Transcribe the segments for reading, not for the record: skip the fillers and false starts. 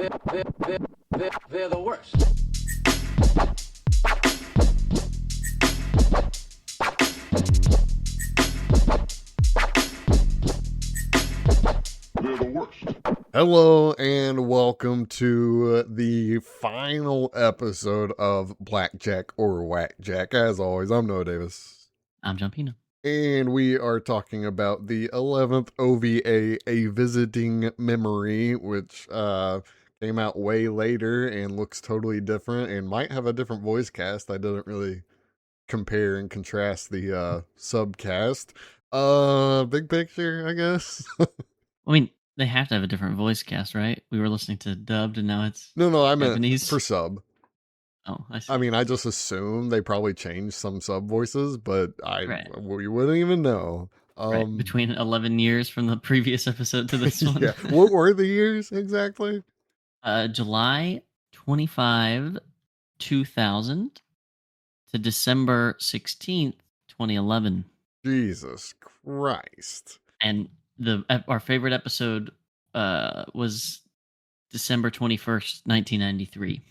They're the worst. They're the worst. Hello and welcome to the final episode of Black Jack or Wack Jack. As always, I'm Noah Davis. I'm Jumpino. And we are talking about the 11th OVA, A Visiting Memory, which came out way later and looks totally different and might have a different voice cast. I didn't really compare and contrast the subcast. Big picture, I guess. I mean, they have to have a different voice cast, right? We were listening to dubbed, and now it's No, I meant Japanese. for sub. Oh, I see. I mean, I just assume they probably changed some sub voices, but Right. we wouldn't even know. Right. Between 11 years from the previous episode to this one. Yeah. What were the years exactly? July 25, 2000 to December 16th, 2011. Jesus Christ. And our favorite episode was December 21st, 1993.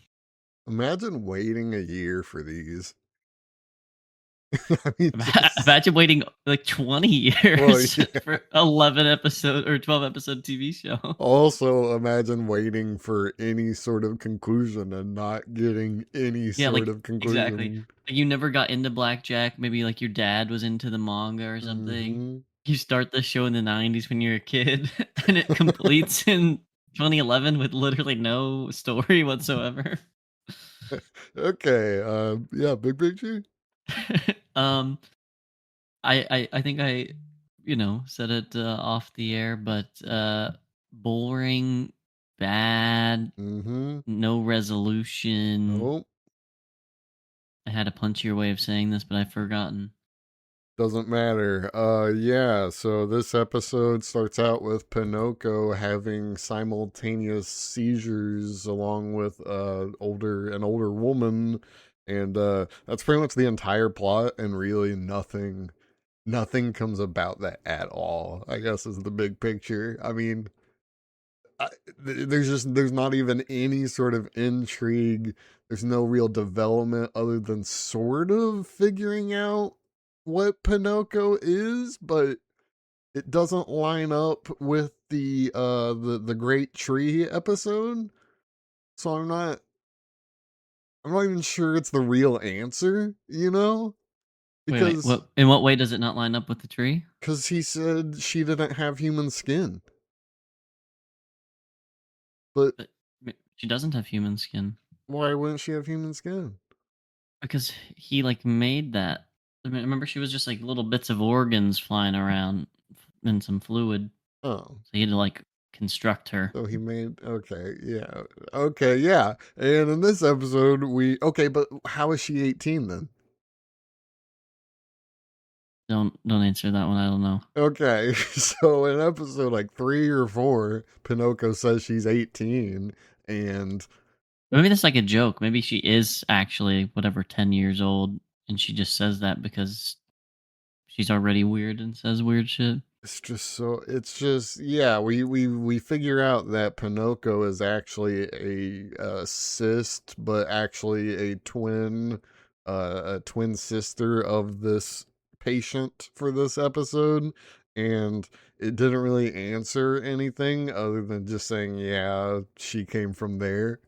Imagine waiting a year for these. I mean, Imagine waiting like 20 years for 11 episode or 12 episode TV show. Also, imagine waiting for any sort of conclusion and not getting any sort of conclusion. Exactly. You never got into Black Jack. Maybe like your dad was into the manga or something. Mm-hmm. You start the show in the 90s when you're a kid, and it completes in 2011 with literally no story whatsoever. Okay. Yeah, big picture. I think I said it off the air, but boring, bad, no resolution. Nope. I had a punchier way of saying this, but I've forgotten. Doesn't matter. Yeah, so this episode starts out with Pinocchio having simultaneous seizures along with an older woman, and that's pretty much the entire plot, and really nothing comes about that at all, I guess, is the big picture. I mean, there's not even any sort of intrigue. There's no real development other than sort of figuring out what Pinocchio is, but it doesn't line up with the Great Tree episode. So I'm not even sure it's the real answer, you know? Because wait, in what way does it not line up with the tree? Because he said she didn't have human skin. But she doesn't have human skin. Why wouldn't she have human skin? Because he made that. I mean, remember, she was just like little bits of organs flying around in some fluid. Oh. So he had to construct her. So he made, okay, yeah. And in this episode, but how is she 18 then? Don't answer that one. I don't know. Okay, so in episode 3 or 4, Pinocchio says she's 18, and maybe that's like a joke. Maybe she is actually 10 years old, and she just says that because she's already weird and says weird shit. It's just yeah, we figure out that Pinocchio is actually a cyst, but actually a twin sister of this patient for this episode, and it didn't really answer anything other than just saying, yeah, she came from there.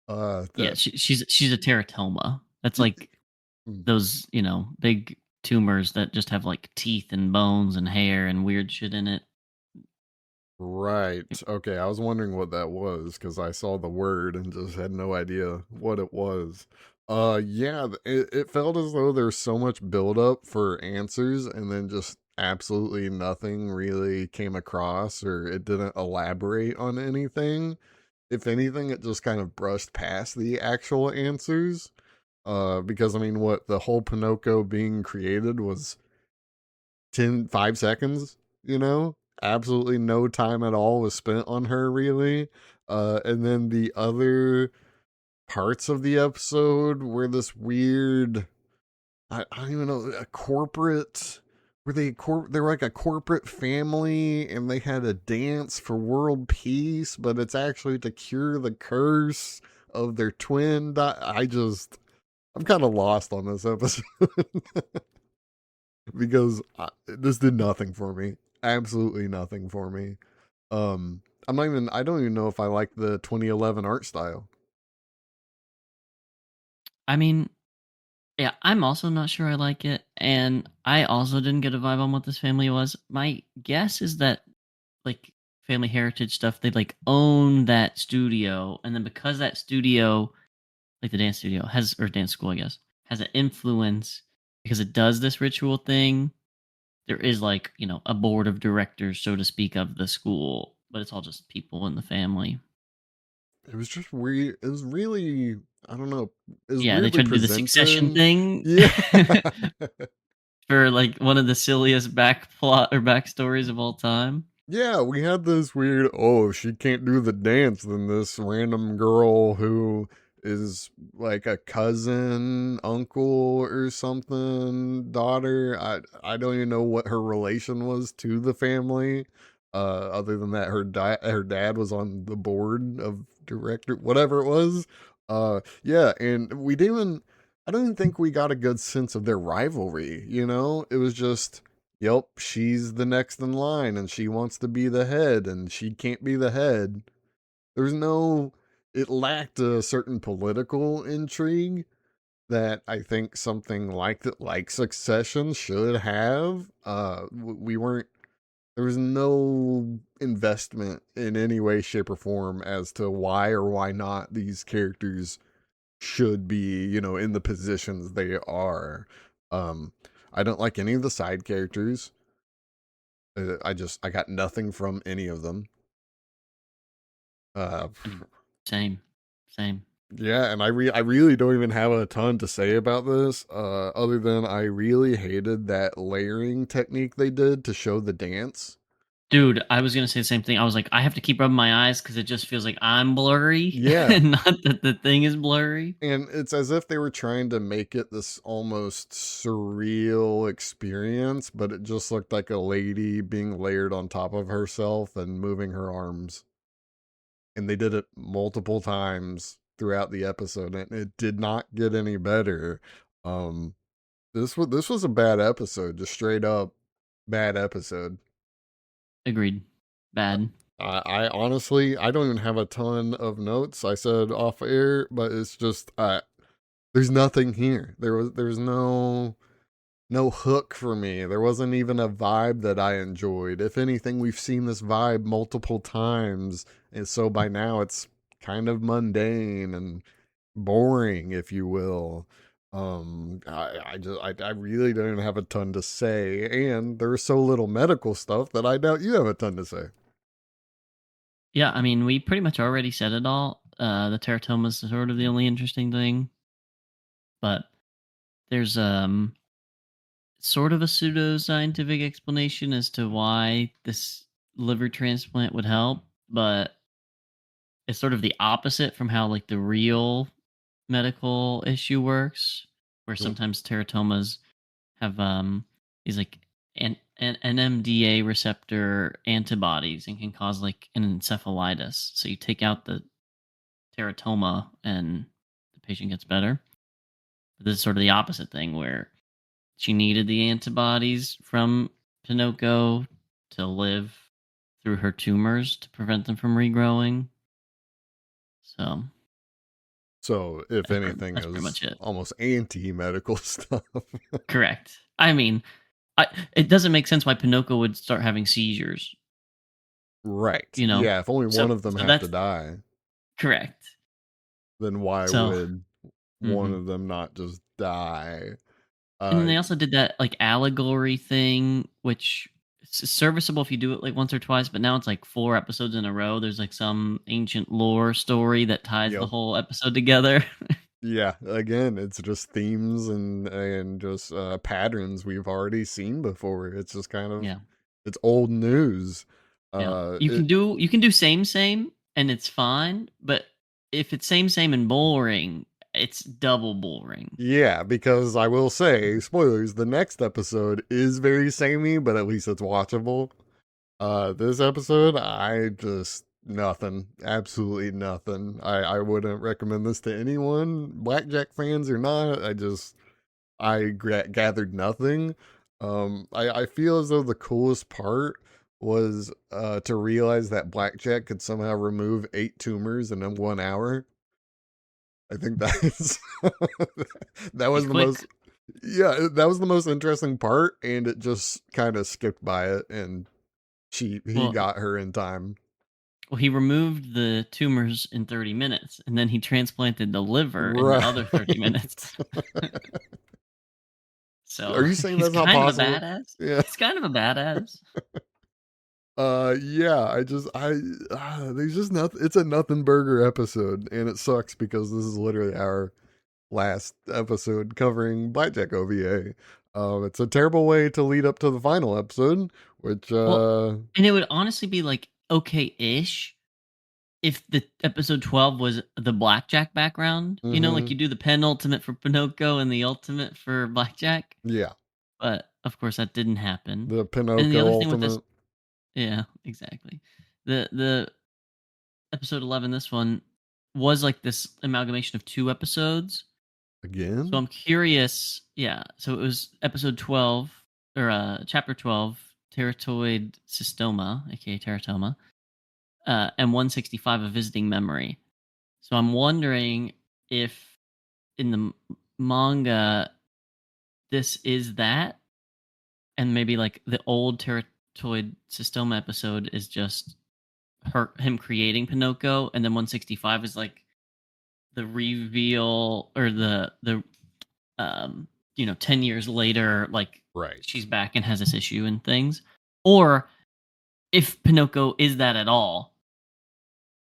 Yeah, she's a teratoma. That's like those, big tumors that just have teeth and bones and hair and weird shit in it. Right. Okay, I was wondering what that was because I saw the word and just had no idea what it was. Yeah, it felt as though there's so much buildup for answers and then just absolutely nothing really came across, or it didn't elaborate on anything. If anything, it just kind of brushed past the actual answers. Because I mean, what the whole Pinocchio being created was 5 seconds, absolutely no time at all was spent on her really. And then the other parts of the episode were this weird, I don't even know, a corporate they were like a corporate family and they had a dance for world peace, but it's actually to cure the curse of their twin. I'm kind of lost on this episode because this did nothing for me. Absolutely nothing for me. I don't even know if I like the 2011 art style. I mean, yeah, I'm also not sure I like it, and I also didn't get a vibe on what this family was. My guess is that like family heritage stuff, they like own that studio, and then because that studio, like the dance studio, has or dance school, I guess, has an influence because it does this ritual thing. There is like a board of directors, so to speak, of the school, but it's all just people in the family. It was just weird. It was really, I don't know, it was Yeah, they weirdly tried to do the succession presented. thing. Yeah. For like one of the silliest back plot or backstories of all time. Yeah, we had this weird, oh, if she can't do the dance, then this random girl who is like a cousin, uncle or something, daughter. I don't even know what her relation was to the family. Other than that her dad was on the board of director, whatever it was. Yeah, and we didn't even I don't even think we got a good sense of their rivalry, you know? It was just yep, she's the next in line and she wants to be the head and she can't be the head. There's no, it lacked a certain political intrigue that I think something like that, like Succession, should have. We weren't, there was no investment in any way, shape, or form as to why or why not these characters should be, in the positions they are. Um, I don't like any of the side characters. I got nothing from any of them. Uh, I mean, same, same. yeah, and I really don't even have a ton to say about this, other than I really hated that layering technique they did to show the dance. Dude, I was gonna say the same thing. I was like, I have to keep rubbing my eyes because it just feels like I'm blurry, Yeah, and not that the thing is blurry. and it's as if they were trying to make it this almost surreal experience, but it just looked like a lady being layered on top of herself and moving her arms. And they did it multiple times throughout the episode and it did not get any better. um this was a bad episode, just straight up bad episode. Agreed. Bad. I honestly, I don't even have a ton of notes I said off air, but it's just there's nothing here. There was no hook for me. There wasn't even a vibe that I enjoyed. If anything, we've seen this vibe multiple times, and so by now it's kind of mundane and boring, if you will. I really don't have a ton to say, and there's so little medical stuff that I doubt you have a ton to say. Yeah, I mean, we pretty much already said it all. The teratomas is sort of the only interesting thing, but there's sort of a pseudo-scientific explanation as to why this liver transplant would help, but it's sort of the opposite from how like the real medical issue works, where Cool. sometimes teratomas have these like an NMDA receptor antibodies and can cause like an encephalitis. So you take out the teratoma and the patient gets better. But this is sort of the opposite thing where she needed the antibodies from Pinocchio to live through her tumors to prevent them from regrowing. So So, if anything, that's it pretty was much it. almost anti-medical stuff. Correct. I mean, it doesn't make sense why Pinocchio would start having seizures. Right. You know, Yeah, if only so one of them so have to that's die, correct. then why So, would one mhm. of them not just die? And then Uh they also did that like allegory thing, which is serviceable if you do it like once or twice. But now it's like 4 episodes in a row. There's like some ancient lore story that ties the yep. whole episode together. Yeah, again, it's just themes and just patterns we've already seen before. It's just kind of Yeah, it's old news. yeah. Uh You it can do same, and it's fine. But if it's same and boring, it's double boring. Yeah, because I will say, spoilers, the next episode is very samey, but at least it's watchable. This episode, I just nothing, absolutely nothing. I wouldn't recommend this to anyone, Wack Jack fans or not. I gathered nothing. I feel as though the coolest part was to realize that Blackjack could somehow remove 8 tumors in 1 hour. I think that's that Pretty was the most quick. yeah, that was the most interesting part, and it just kind of skipped by it, and he Well, got her in time. well, he removed the tumors in 30 minutes, and then he transplanted the liver in the Right. other 30 minutes. Are So you saying he's that's not kind of a possible? badass. Yeah. He's kind of a badass. Yeah, there's just nothing. It's a nothing burger episode, and it sucks because this is literally our last episode covering Blackjack OVA. It's a terrible way to lead up to the final episode, which Well, and it would honestly be like okay-ish if the episode 12 was the blackjack background. You know, like mm-hmm, you do the penultimate for Pinocchio and the ultimate for blackjack. yeah, But of course that didn't happen. the And the Pinocchio other thing with this, ultimate yeah, exactly. The episode 11, this one was like this amalgamation of two episodes. So again. I'm curious. Yeah. So it was episode 12 or chapter 12, Teratoid Cystoma, aka teratoma, and 165, a visiting memory. So I'm wondering if in the manga this is that, and maybe like the old Teratoid Cystoma episode is just him creating Pinocchio, and then 165 is like the reveal or the 10 years later, like Right, she's back and has this issue and things, or if Pinocchio is that at all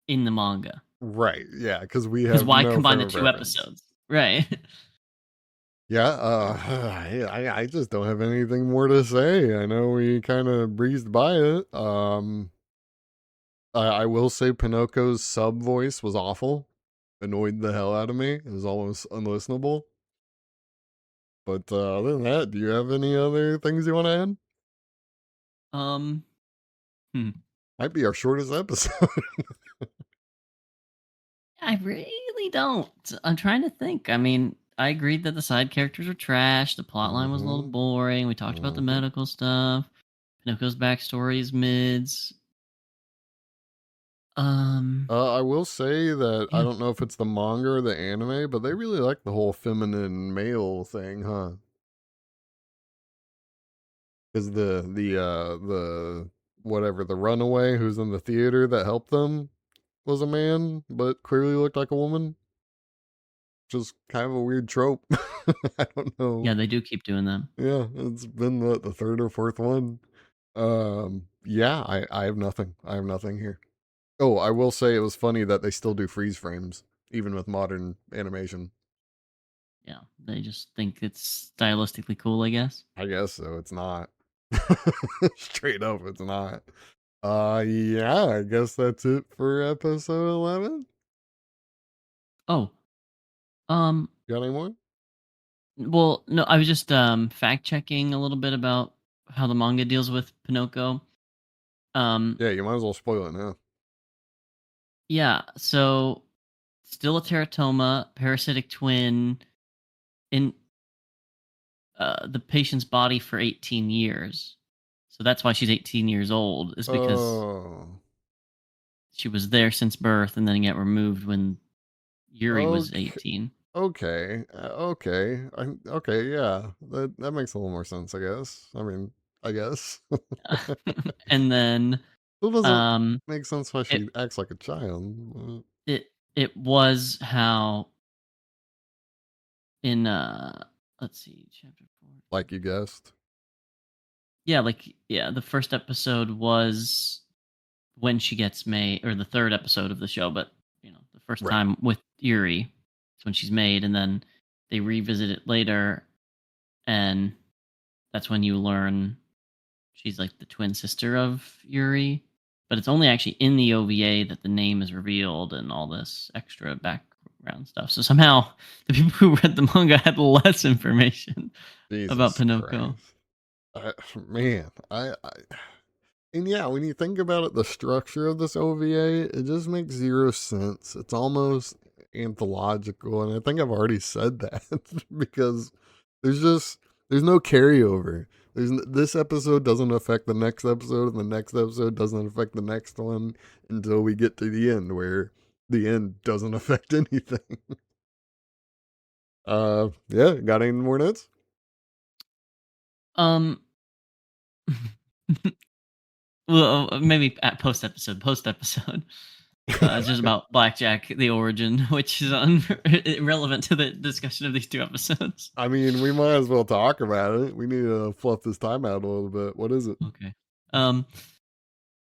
in the manga, right, yeah, because we because have why no combine the frame of two reference. episodes, right? Yeah, I just don't have anything more to say. I know we kind of breezed by it. I will say Pinocchio's sub voice was awful. Annoyed the hell out of me. It was almost unlistenable. But other than that, do you have any other things you want to add? um hmm. Might be our shortest episode. I really don't. I'm trying to think. I mean, I agreed that the side characters were trash. The plot line was a little mm-hmm. boring. We talked about the Mm-hmm. medical stuff. Pinocchio's backstory is mids. Um, I will say that I yeah, don't know if it's the manga or the anime, but they really like the whole feminine male thing, huh? Because the whatever the runaway who's in the theater that helped them was a man, but clearly looked like a woman. Just kind of a weird trope. I don't know. yeah, they do keep doing them. Yeah, it's been the third or fourth one. Yeah, I have nothing. I have nothing here. Oh, I will say it was funny that they still do freeze frames even with modern animation. Yeah, they just think it's stylistically cool, I guess. I guess so. It's not. Straight up, it's not. Yeah, I guess that's it for episode 11. Oh, um, Got any more? well, no, I was just fact checking a little bit about how the manga deals with Pinocchio. Um, Yeah, you might as well spoil it now. yeah, so still a teratoma, parasitic twin in the patient's body for 18 years. So that's why she's 18 years old, is because Oh, she was there since birth and then got removed when Yuri was okay, 18. okay, yeah, that makes a little more sense, I guess. I mean, I guess. And then Still doesn't um make sense why it she acts like a child. it it was how in let's see, chapter 4. Like you guessed. Yeah, like yeah, the first episode was when she gets made, or the third episode of the show, but the first Right. time with Yuri is when she's made, and then they revisit it later, and that's when you learn she's like the twin sister of Yuri. But it's only actually in the OVA that the name is revealed and all this extra background background stuff. So somehow the people who read the manga had less information about Jesus Pinocchio. Christ. Man, and yeah, when you think about it, the structure of this OVA, it just makes zero sense. It's almost anthological, and I think I've already said that because there's just there's no carryover. This episode doesn't affect the next episode, and the next episode doesn't affect the next one until we get to the end, where the end doesn't affect anything. Yeah, got any more notes? Um, well, maybe at post episode. It's just about Blackjack, the origin, which is irrelevant to the discussion of these two episodes. I mean, we might as well talk about it. We need to fluff this time out a little bit. What is it? Okay. Um,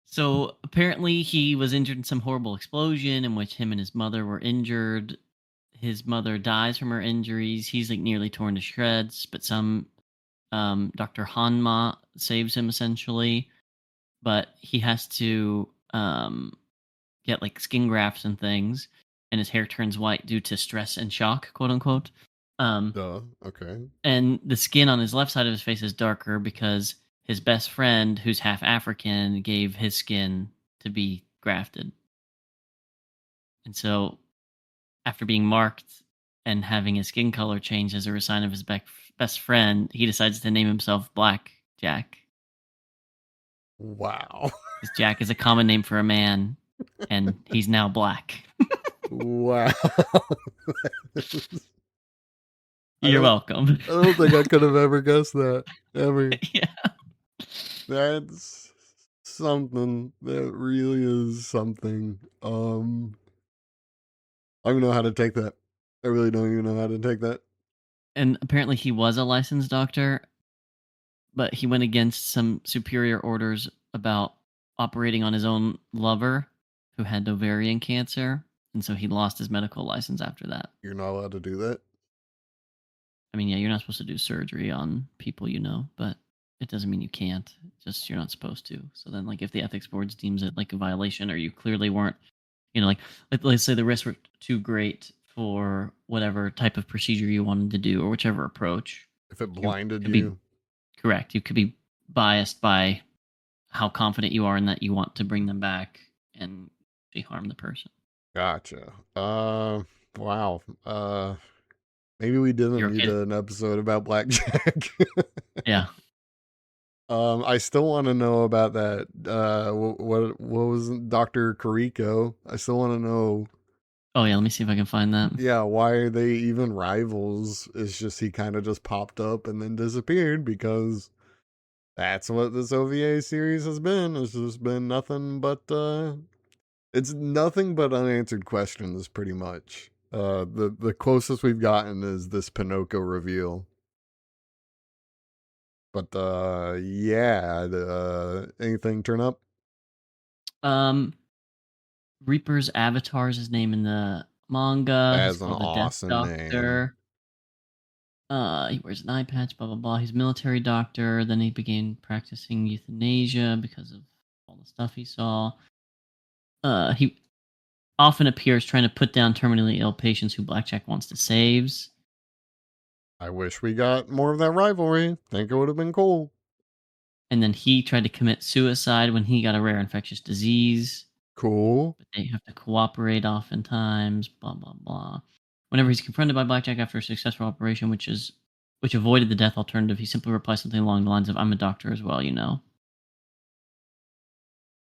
so apparently he was injured in some horrible explosion in which him and his mother were injured. His mother dies from her injuries. He's like nearly torn to shreds, but some Dr. Hanma saves him essentially. But he has to get like skin grafts and things, and his hair turns white due to stress and shock, quote unquote. Um, Duh. Okay. and the skin on his left side of his face is darker because his best friend, who's half African, gave his skin to be grafted. And so, after being marked and having his skin color change as a sign of his best friend, he decides to name himself Black Jack. Wow. Because Jack is a common name for a man, and he's now black. Wow. You're welcome. I don't think I could have ever guessed that. Ever. Yeah. That's something. That really is something. I don't even know how to take that. I really don't even know how to take that. And apparently he was a licensed doctor, but he went against some superior orders about operating on his own lover who had ovarian cancer, and so he lost his medical license after that. You're not allowed to do that. I mean, yeah, you're not supposed to do surgery on people you know, but it doesn't mean you can't. It's just you're not supposed to. So then, like, if the ethics boards deems it like a violation, or you clearly weren't, like let's say the risks were too great for whatever type of procedure you wanted to do, or whichever approach, If it you blinded could be you. correct. You could be biased by how confident you are in that you want to bring them back and they harm the person. Gotcha. Wow. Maybe we didn't You're need okay. an episode about Blackjack. Yeah. I still want to know about that. What was Dr. Kariko? I still want to know. Oh yeah. Let me see if I can find that. Yeah, why are they even rivals? It's just he kind of just popped up and then disappeared because that's what this OVA series has been. It's just been nothing but it's nothing but unanswered questions, pretty much. The closest we've gotten is this Pinocchio reveal. But yeah, anything turn up? Reaper's avatar is his name in the manga. He's As an called the Death awesome name. Doctor. He wears an eye patch, blah blah blah. He's a military doctor. Then he began practicing euthanasia because of all the stuff he saw. He often appears trying to put down terminally ill patients who Blackjack wants to save. I wish we got more of that rivalry. Think it would have been cool. And then he tried to commit suicide when he got a rare infectious disease. Cool. But they have to cooperate oftentimes, blah blah blah. Whenever he's confronted by Blackjack after a successful operation, which avoided the death alternative, he simply replies something along the lines of, "I'm a doctor as well, you know."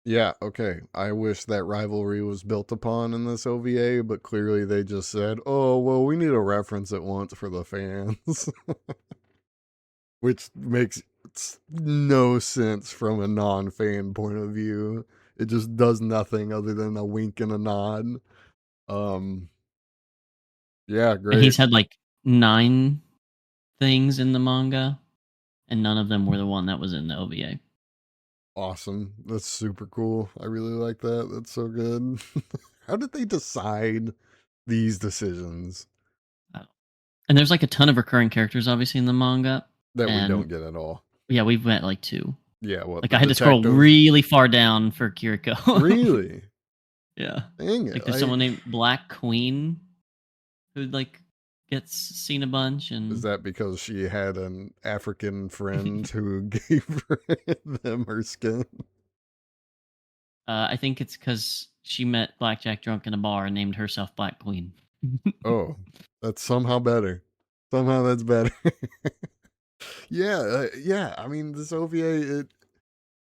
Yeah, okay. I wish that rivalry was built upon in this OVA, but clearly they just said, oh, well, we need a reference at once for the fans. Which makes no sense from a non fan point of view. It just does nothing other than a wink and a nod. Yeah, And great. he's had like 9 things in the manga, and none of them were the one that was in the OVA. Awesome. That's super cool. I really like that. That's so good. How did they decide these decisions And there's like a ton of recurring characters, obviously, in the manga. that we don't And get at all? yeah, we've met like 2. Yeah, what Like the I had to scroll detective? really far down for Kiriko. Really? Yeah. Dang it. Like there's someone named Black Queen. I who like gets seen a bunch, Is and that because she had an African friend who gave her them her skin? I think it's because she met Blackjack drunk in a bar and named herself Black Queen. Oh, that's somehow better. Somehow that's better. Yeah, yeah. I mean, this OVA.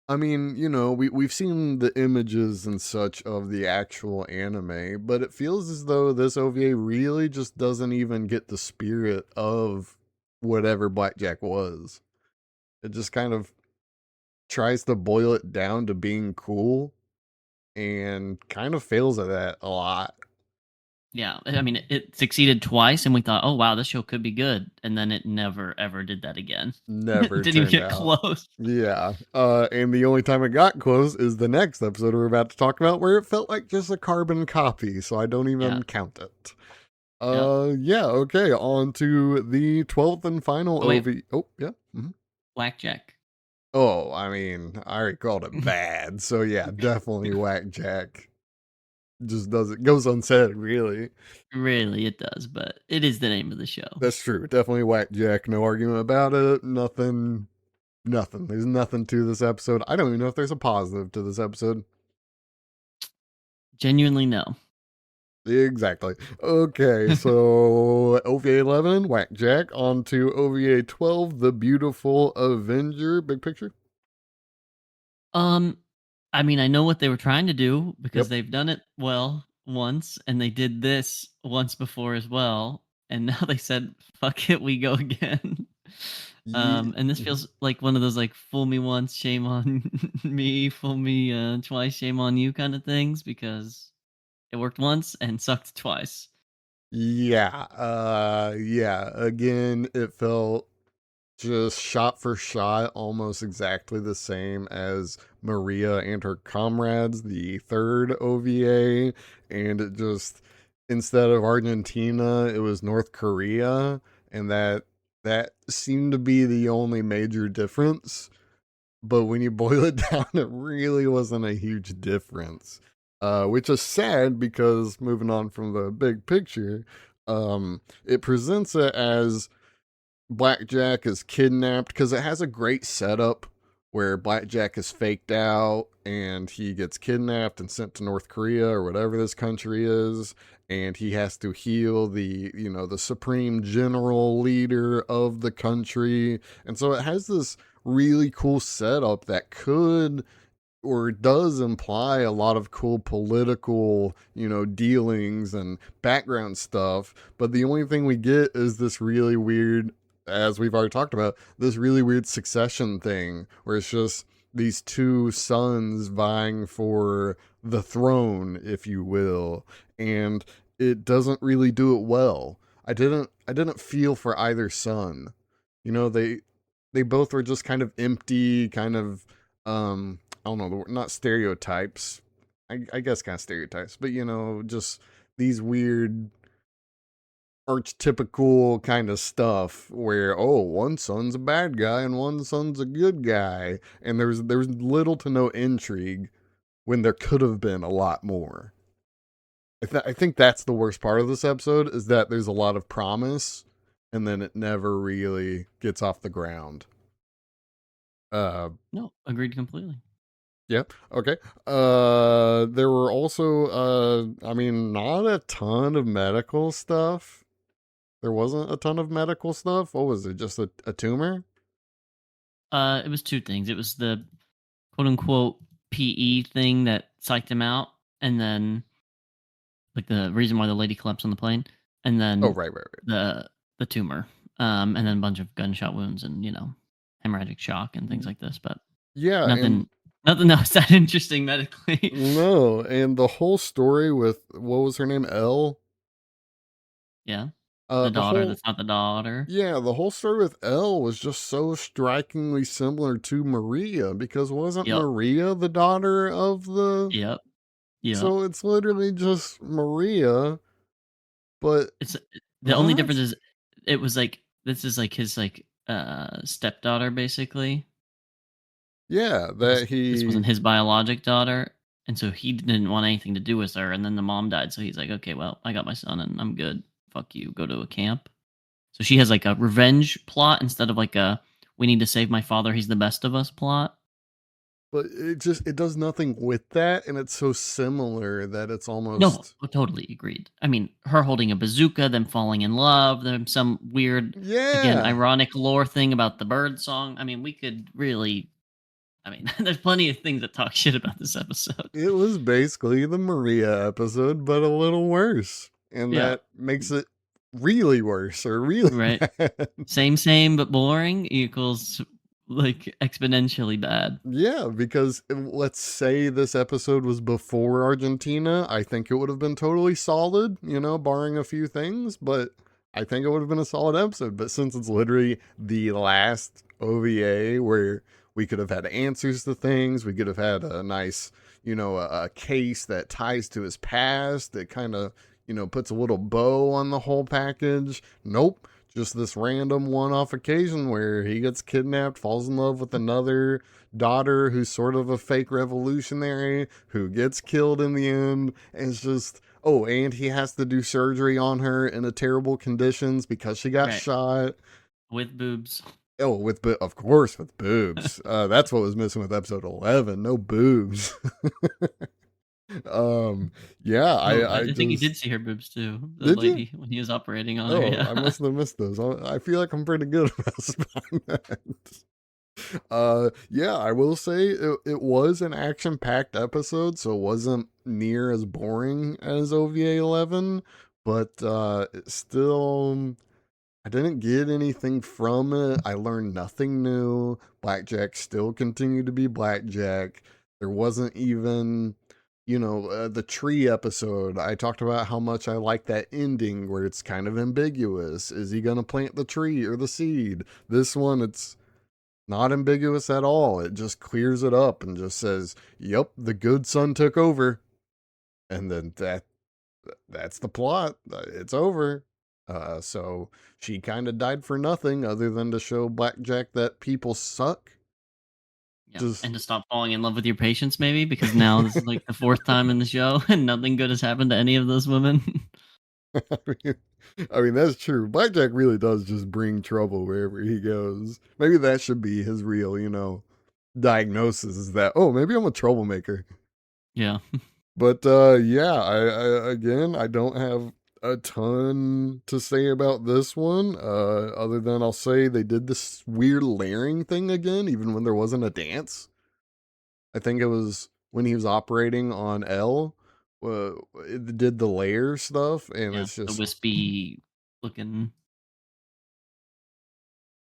I mean, we've seen the images and such of the actual anime, but it feels as though this OVA really just doesn't even get the spirit of whatever Blackjack was. It just kind of tries to boil it down to being cool and kind of fails at that a lot. Yeah, I mean, it succeeded twice, and we thought, "Oh wow, this show could be good," and then it never ever did that again. Never Didn't even turned get out. close. Yeah. And the only time it got close is the next episode we're about to talk about, where it felt like just a carbon copy, so I don't Yeah, even count it. yeah. Yeah, okay, on to the 12th and final Oh wait, OV. Oh, yeah. Mhm. Wack Jack. Oh, I mean, I already called it bad, so yeah, definitely Whack Jack. Just does it, goes unsaid, really. Really, it does, but it is the name of the show. That's true. Definitely Whack Jack. No argument about it. Nothing. Nothing. There's nothing to this episode. I don't even know if there's a positive to this episode. Genuinely, no. Exactly. Okay, so OVA 11, Whack Jack, on to OVA 12, The Beautiful Avenger. Big picture? um, I mean, I know what they were trying to do because Yep. they've done it well once, and they did this once before as well, and now they said, "Fuck it, we go again." Ye- And this mhm. feels like one of those like "fool me once, shame on me; fool me twice, shame on you" kind of things because it worked once and sucked twice. Yeah. Yeah. Again, it felt just shot for shot almost exactly the same as Maria and her comrades, the third OVA. And it just, instead of Argentina, it was North Korea. And that seemed to be the only major difference. But when you boil it down, it really wasn't a huge difference. Which is sad because moving on from the big picture, it presents it as Blackjack is kidnapped because it has a great setup where Blackjack is faked out and he gets kidnapped and sent to North Korea or whatever this country is, and he has to heal the supreme general leader of the country. And so it has this really cool setup that could or does imply a lot of cool political, dealings and background stuff. But the only thing we get is this really weird, as we've already talked about, this really weird succession thing where it's just these two sons vying for the throne, if you will. And it doesn't really do it well. I didn't feel for either son. They both were just kind of empty, kind of I don't know, not stereotypes. I guess kind of stereotypes, but just these weird archetypical kind of stuff where one son's a bad guy and one son's a good guy, and there's little to no intrigue when there could have been a lot more. I think that's the worst part of this episode is that there's a lot of promise and then it never really gets off the ground. Uh, No, agreed completely. Yeah. Okay. There were also, I mean, not a ton of medical stuff. There wasn't a ton of medical stuff. What was it? Just a tumor? It was two things. It was the quote unquote PE thing that psyched him out, and then like the reason why the lady collapsed on the plane, and Oh, then right, right, right. the tumor, and then a bunch of gunshot wounds and hemorrhagic shock and things like this, but Yeah, and nothing else that interesting medically. no, and the whole story with what was her name? Elle. Yeah, the The daughter whole that's not the daughter. Yeah, the whole story with Elle was just so strikingly similar to Maria because wasn't Yep, Maria the daughter of the? yep, yep. So it's literally just Maria, but It's the only difference what? is it was like this is like his like stepdaughter basically, Yeah, because that this he wasn't his biologic daughter, and so he didn't want anything to do with her. And then the mom died, so he's like, okay, well, I got my son, and I'm good. fuck you, go to a camp. So she has like a revenge plot instead of like a we need to save my father, he's the best of us plot. But it does nothing with that, and it's so similar that it's No, almost totally agreed. I mean, her holding a bazooka, them falling in love, them some weird, again, yeah. ironic lore thing about the bird song. I mean, we could really, I mean, there's plenty of things that talk shit about this episode. It was basically the Maria episode, but a little worse. And Yeah, that makes it really worse or really right. bad. Same, but boring equals like exponentially bad. Yeah, because let's say this episode was before Argentina, I think it would have been totally solid, barring a few things, but I think it would have been a solid episode. But since it's literally the last OVA where we could have had answers to things, we could have had a nice, a case that ties to his past that kind of, puts a little bow on the whole package. Nope, just this random one-off occasion where he gets kidnapped, falls in love with another daughter who's sort of a fake revolutionary who gets killed in the end, and it's just, oh, and he has to do surgery on her in a terrible conditions because she got Right. shot. With boobs. Oh, of course with boobs. That's what was missing with episode 11. No boobs. um yeah, Oh, I I think he just did see her boobs too, the did you? lady when he was operating on her, Oh, I yeah. must have missed those. I feel like I'm pretty good about spotting that. Yeah, I will say it was an action packed episode, so it wasn't near as boring as OVA 11, but it still, I didn't get anything from it. I learned nothing new. Blackjack still continued to be Blackjack. There wasn't even, the tree episode. I talked about how much I like that ending where it's kind of ambiguous. Is he going to plant the tree or the seed? This one, it's not ambiguous at all. It just clears it up and just says, "Yep, the good son took over." And then that's the plot. It's over. So she kind of died for nothing other than to show Blackjack that people suck. Yeah, Just and to stop falling in love with your patients maybe, because now this is, like, the 4th time in the show and nothing good has happened to any of those women. I mean, that's true. Blackjack really does just bring trouble wherever he goes. Maybe that should be his real, diagnosis is that, oh, maybe I'm a troublemaker. Yeah. But yeah, I again, I don't have a ton to say about this one. Other than I'll say they did this weird layering thing again, even when there wasn't a dance. I think it was when he was operating on L. It did the layer stuff, and Yeah, it's the just, wispy looking.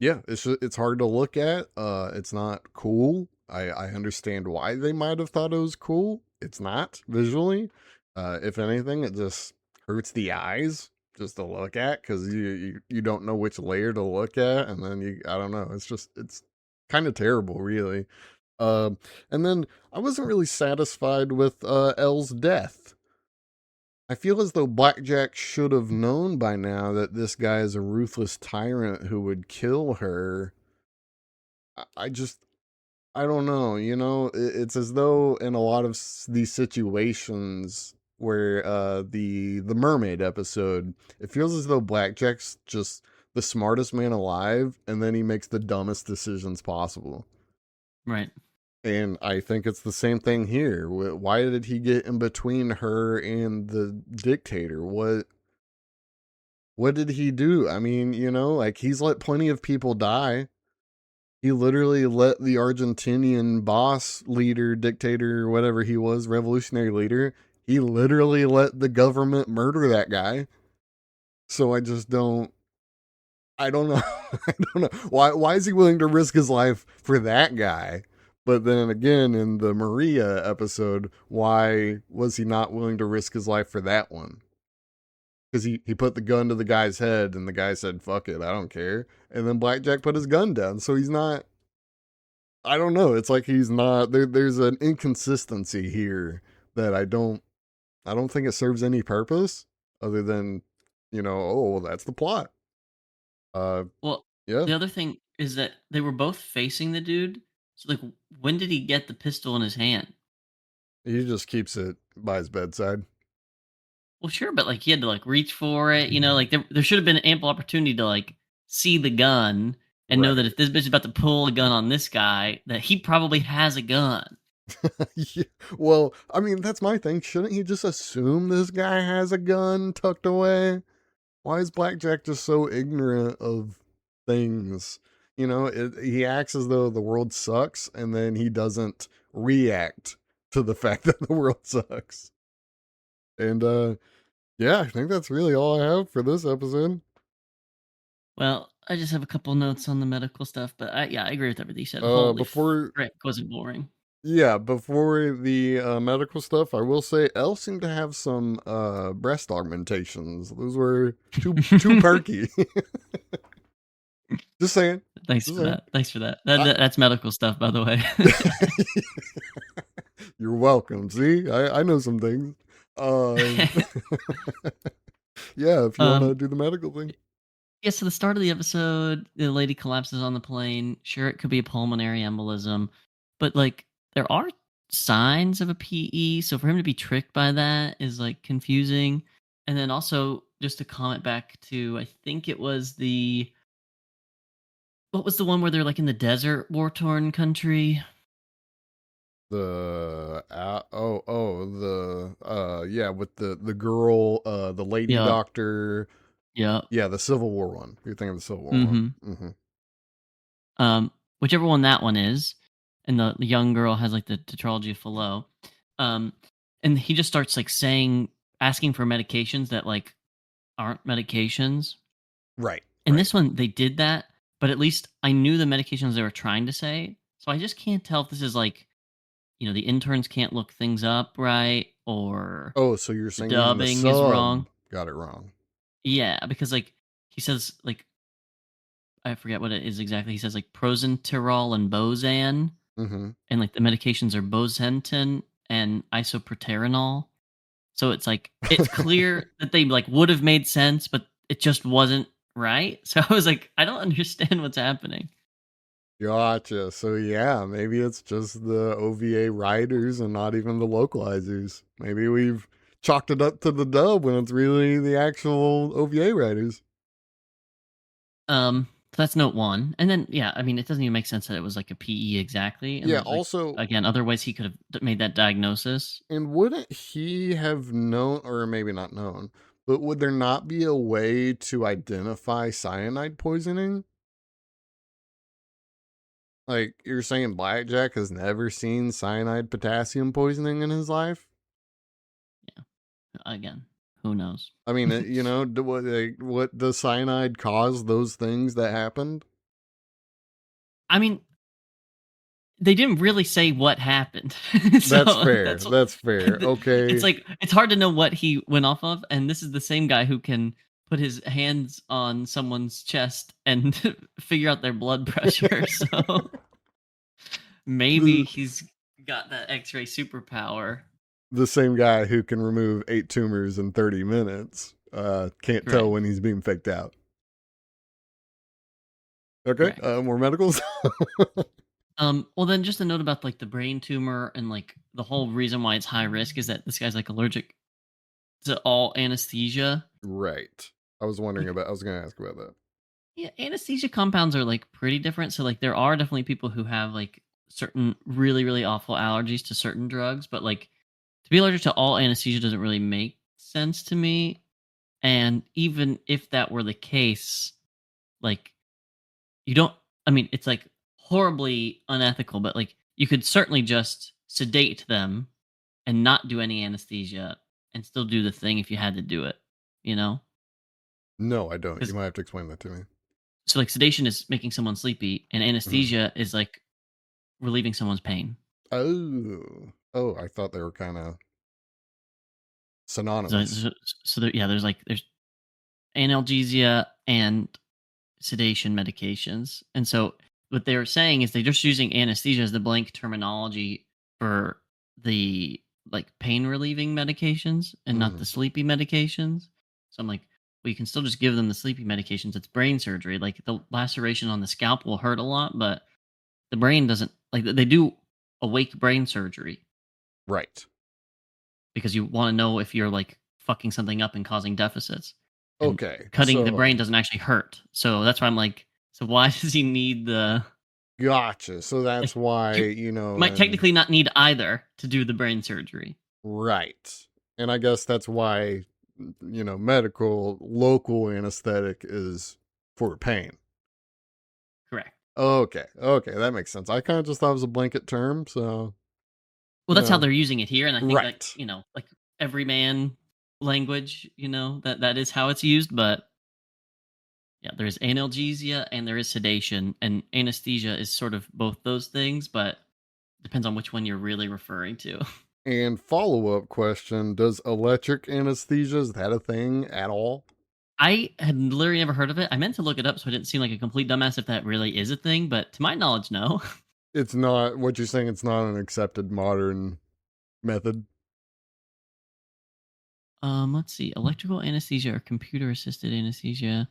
yeah, it's hard to look at. It's not cool. I understand why they might have thought it was cool. It's not visually. If anything, it just hurts the eyes just to look at because you don't know which layer to look at, and then I don't know. It's kind of terrible, really. Um, and then I wasn't really satisfied with Elle's death. I feel as though Blackjack should have known by now that this guy is a ruthless tyrant who would kill her. I just, I don't know. It's as though in a lot of these situations where the mermaid episode, it feels as though Blackjack's just the smartest man alive, and then he makes the dumbest decisions possible. Right. And I think it's the same thing here. Why did he get in between her and the dictator? What did he do? I mean, like he's let plenty of people die. He literally let the Argentinian boss leader, dictator, whatever he was, revolutionary leader, he literally let the government murder that guy. So I don't know. I don't know. Why is he willing to risk his life for that guy? But then again, in the Maria episode, why was he not willing to risk his life for that one? Because he put the gun to the guy's head and the guy said, fuck it, I don't care. And then Blackjack put his gun down. So he's not, I don't know. It's like he's not there's an inconsistency here that I don't think it serves any purpose other than, oh well, that's the plot. Uh Well, yeah. the other thing is that they were both facing the dude, so, like, when did he get the pistol in his hand? He just keeps it by his bedside. Well, sure, but like he had to like reach for it, like there should have been ample opportunity to like see the gun and know that Right. if this bitch is about to pull a gun on this guy, that he probably has a gun. Yeah. Well, I mean, that's my thing. Shouldn't he just assume this guy has a gun tucked away? Why is Blackjack just so ignorant of things? He acts as though the world sucks, and then he doesn't react to the fact that the world sucks. And yeah, I think that's really all I have for this episode. Well, I just have a couple notes on the medical stuff, but yeah, I agree with everything you said. Holy Before frick, was it boring? Yeah, before the medical stuff, I will say Elle seemed to have some breast augmentations. Those were too perky. Just saying. Thanks Just for saying. that. Thanks for that. I, That's medical stuff, by the way. You're welcome. See, I know some things. Um, yeah, if you want to um, do the medical thing. yeah. So the start of the episode, the lady collapses on the plane. Sure, it could be a pulmonary embolism, but like there are signs of a PE. So for him to be tricked by that is like confusing. And then also just to comment back to, I think it was what was the one where they're like in the desert, war torn country? Yeah, with the girl, the lady Yeah. doctor. Yeah. Yeah, the Civil War one. You're thinking of the Civil War one. Mm-hmm. Mm-hmm. Whichever one that one is, and the young girl has like the tetralogy of Fallot. Um, and he just starts like asking for medications that like aren't medications. Right, In right. this one, they did that, but at least I knew the medications they were trying to say. So I just can't tell if this is like, the interns can't look things up right, or Oh, so you're the saying even the dubbing is sub wrong. got it wrong. Yeah, because like he says like I forget what it is exactly. He says like prosenterol and Bozan, Mm-hmm. and like the medications are Bosentan and isoproterenol. So it's like it's clear that they like would have made sense, but it just wasn't right. So I was like, I don't understand what's happening. Gotcha. So yeah, maybe it's just the OVA writers and not even the localizers. Maybe we've chalked it up to the dub when it's really the actual OVA writers. So that's note one. And then yeah, I mean it doesn't even make sense that it was like a PE exactly. And Yeah, there's like also, again other ways he could have made that diagnosis. and wouldn't he have known, or maybe not known, but would there not be a way to identify cyanide poisoning? Like, you're saying Blackjack has never seen cyanide potassium poisoning in his life? Yeah. Again, who knows? I mean, what does cyanide cause those things that happened? I mean, they didn't really say what happened. That's So fair. that's what That's fair. it's Okay. like it's hard to know what he went off of, and this is the same guy who can put his hands on someone's chest and figure out their blood pressure. So maybe the he's got that X-ray superpower. the same guy who can remove 8 tumors in 30 minutes can't tell Correct. when he's being faked out. Okay. Correct. More medicals. Well then just a note about like the brain tumor and like the whole reason why it's high risk is that this guy's like allergic to all anesthesia. Right. I was wondering Like about. I was going to ask about that. yeah, anesthesia compounds are like pretty different. So like there are definitely people who have like certain really really awful allergies to certain drugs, but like to be allergic to all anesthesia doesn't really make sense to me. And even if that were the case, like you don't I mean it's like horribly unethical, but like you could certainly just sedate them and not do any anesthesia and still do the thing if you had to do it, you know? No, I don't. You Cuz might have to explain that to me. so like sedation is making someone sleepy and Mhm. anesthesia is like relieving someone's pain. Oh, I thought they were kind of So, synonymous. so, so there, yeah, there's analgesia and sedation medications, and so what they were saying is they're just using anesthesia as the blank terminology for the like pain relieving medications and not Mm. the sleepy medications. So I'm like, well, you can still just give them the sleepy medications. It's brain surgery. Like the laceration on the scalp will hurt a lot, but the brain doesn't. Like they do awake brain surgery Right. because you want to know if you're like fucking something up and causing deficits. And Okay, cutting the brain so doesn't actually hurt. So that's why I'm like, so why does he need the gotcha. So that's like why, you might and technically not need either to do the brain surgery. right. And I guess that's why, medical local anesthetic is for pain. Correct. Okay, okay, that makes sense. I kind of just thought it was a blanket term, so, Well, you that's how know, they're using it here, and I think that right. like everyman language, that is how it's used. But yeah, there is analgesia and there is sedation, and anesthesia is sort of both those things, but depends on which one you're really referring to. And follow up question: does electric anesthesia, is that a thing at all? I had literally never heard of it. I meant to look it up so I didn't seem like a complete dumbass if that really is a thing, but to my knowledge, no. It's not what you're saying. It's not an accepted modern method. Let's see. Electrical anesthesia or computer assisted anesthesia.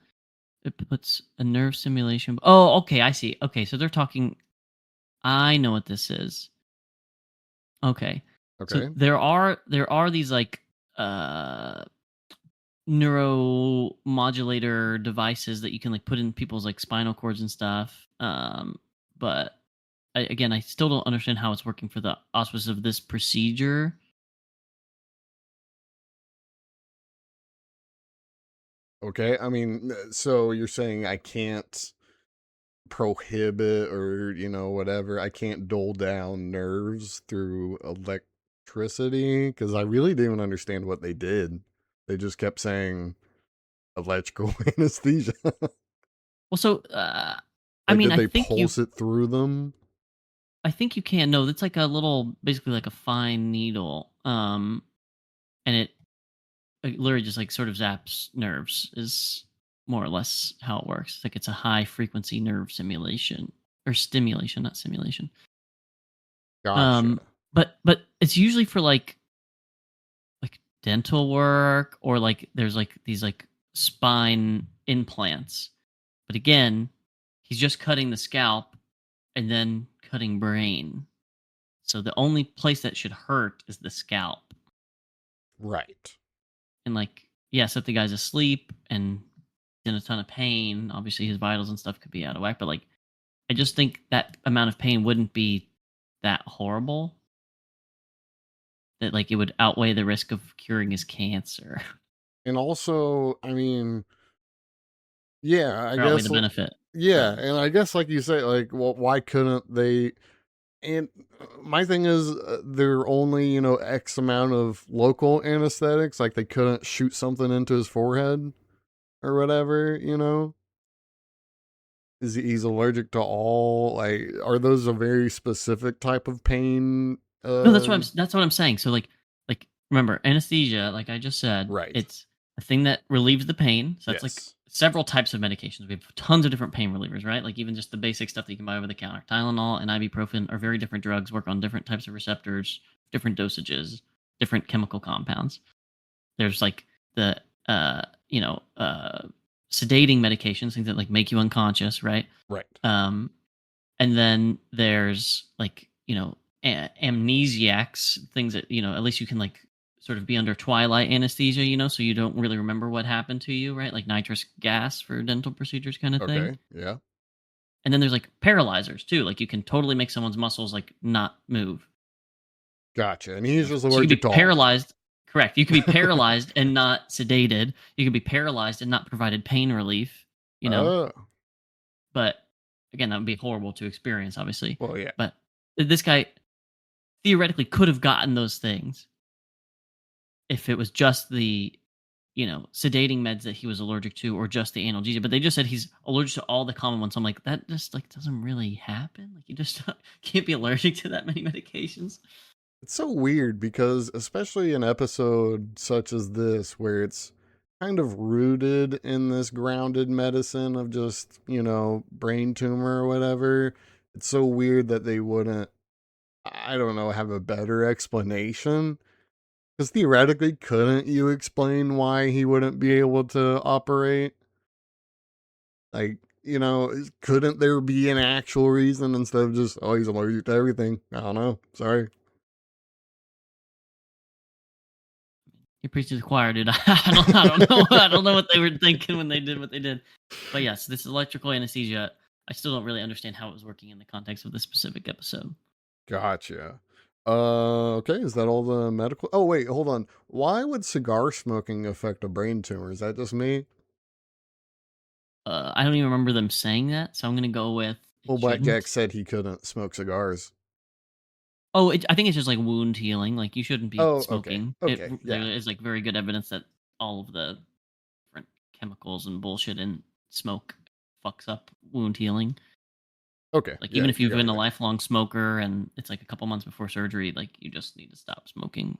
It puts a nerve stimulation. Oh, okay, I see. Okay, so they're talking. I know what this is. Okay, so Okay. there are these like uh neuromodulator devices that you can like put in people's like spinal cords and stuff. But again, I still don't understand how it's working for the auspices of this procedure. Okay. I mean, so you're saying I can't prohibit or, whatever. I can't dole down nerves through electricity because I really didn't understand what they did. They just kept saying electrical anesthesia. Well, so I Like, mean, did I they think you pulse it through them? I think you can. No, it's like a little, basically like a fine needle. And it literally just like sort of zaps nerves is more or less how it works. It's like it's a high frequency nerve simulation or stimulation, not simulation. Gotcha. Um, but it's usually for like dental work or like there's like these like spine implants. But again, he's just cutting the scalp and then cutting brain. So the only place that should hurt is the scalp. Right. And like, yes, if the guy's asleep and in a ton of pain, obviously his vitals and stuff could be out of whack. But like, I just think that amount of pain wouldn't be that horrible. That like it would outweigh the risk of curing his cancer And also, I mean, yeah, I or outweigh the guess, benefit. yeah, So and I guess, like you say, like, well, why couldn't they? And my thing is, there are only, X amount of local anesthetics. Like, they couldn't shoot something into his forehead or whatever. He's allergic to all? Like, are those a very specific type of pain? no, that's what I'm saying. So like remember anesthesia, like I just said, Right. it's a thing that relieves the pain. So that's like Yes. several types of medications. We have tons of different pain relievers, right? Like even just the basic stuff that you can buy over the counter. Tylenol and ibuprofen are very different drugs, work on different types of receptors, different dosages, different chemical compounds. There's like the uh, you know, uh sedating medications, things that like make you unconscious, right? Right. Um and then there's like amnesiacs, things that at least you can like sort of be under twilight anesthesia, so you don't really remember what happened to you, right? Like nitrous gas for dental procedures kind of thing. Okay. Yeah. And then there's like paralyzers too, like you can totally make someone's muscles like not move. Gotcha. And he's just So you could allergic be to all. paralyzed. Correct, you could be paralyzed and not sedated. You could be paralyzed and not provided pain relief, you know Oh. but again, that would be horrible to experience, obviously. Well, yeah. But this guy theoretically could have gotten those things if it was just the sedating meds that he was allergic to or just the analgesia, but they just said he's allergic to all the common ones. So I'm like, that just like doesn't really happen. Like you just can't be allergic to that many medications. It's so weird because, especially an episode such as this, where it's kind of rooted in this grounded medicine of just, brain tumor or whatever, it's so weird that they wouldn't, I don't know, have a better explanation. Because theoretically, couldn't you explain why he wouldn't be able to operate? Like, couldn't there be an actual reason instead of just, oh, he's allergic to everything? I don't know. Sorry. You preach to the choir, dude. I don't know. I don't know what they were thinking when they did what they did. But yes, this electrical anesthesia. I still don't really understand how it was working in the context of this specific episode. Gotcha. Okay, is that all the medical? Oh, wait, hold on. Why would cigar smoking affect a brain tumor? Is that just me? I don't even remember them saying that, so I'm gonna go with it Well, Black Jack shouldn't. said he couldn't smoke cigars. Oh, I think it's just like wound healing. Like you shouldn't be Oh, okay. smoking. Okay, There yeah. is like very good evidence that all of the different chemicals and bullshit in smoke fucks up wound healing. Okay, Like yeah, even if you you've got been a me there. lifelong smoker and it's like a couple months before surgery, like you just need to stop smoking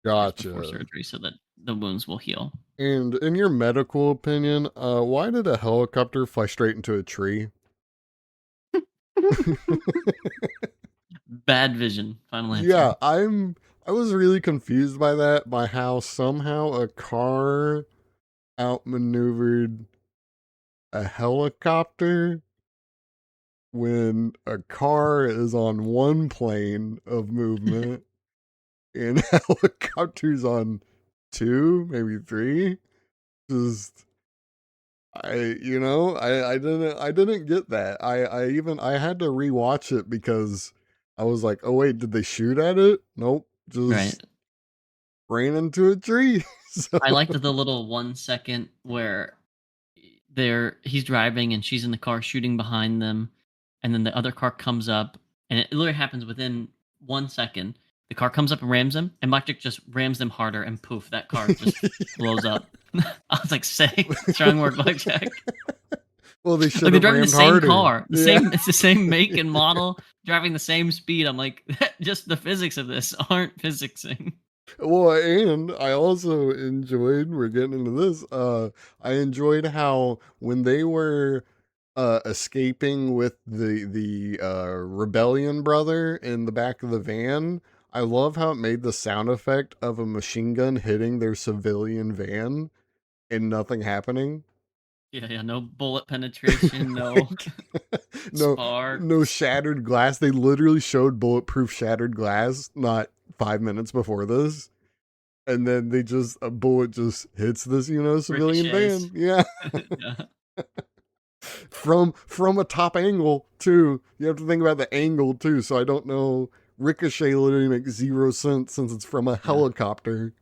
years before Gotcha. surgery so that the wounds will heal. And in your medical opinion, why did a helicopter fly straight into a tree? Bad vision. Final Yeah, answer. I was really confused by that, by how somehow a car outmaneuvered a helicopter when a car is on one plane of movement and helicopters on two, maybe three. Just I didn't get that. I had to rewatch it because I was like, oh wait, did they shoot at it? Nope, Right. just ran into a tree. So I liked the little 1 second where he's driving and she's in the car shooting behind them, and then the other car comes up, and it literally happens within 1 second. The car comes up and rams him, and Blackjack just rams them harder, and poof, that car just blows up. I was like, "Sick, strong work, Blackjack." well, they Like should they're have driving the rammed same harder. car, the Yeah. same. It's the same make and model, driving the same speed. I'm like, just the physics of this aren't physicsing. Well, and I also enjoyed, we're getting into this, I enjoyed how when they were escaping with the rebellion brother in the back of the van, I love how it made the sound effect of a machine gun hitting their civilian van and nothing happening. Yeah, yeah. No bullet penetration, no Like, no sparks. shattered glass. They literally showed bulletproof shattered glass not 5 minutes before this. And then they just a bullet just hits this, civilian van. Ricochets. Yeah. Yeah. From a top angle too. You have to think about the angle too. So I don't know. Ricochet literally makes zero sense since it's from a Yeah. helicopter.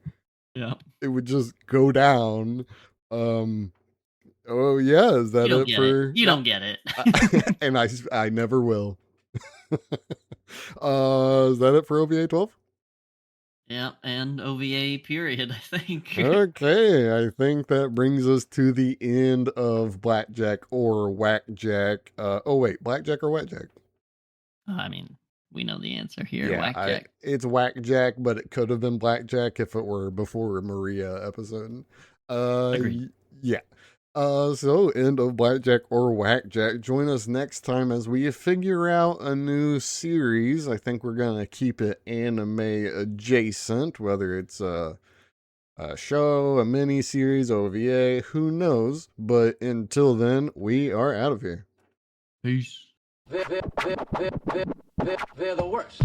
Yeah. It would just go down. Um. Oh yeah, is You that don't it get it. for? You Yeah. don't get it. And I never will. Is that it for OVA 12? Yeah, and OVA period, I think. Okay, I think that brings us to the end of Blackjack or Wack Jack. Oh wait, Blackjack or Whack Jack? I mean, we know the answer here. Yeah, Wack Jack. it's Wack Jack, but it could have been Blackjack if it were before Maria episode. Agreed. Yeah. So end of Blackjack or Whack Jack. Join us next time as we figure out a new series. I think we're gonna keep it anime adjacent, whether it's a show, a mini series, OVA, who knows? But until then, we are out of here. Peace. They're the worst.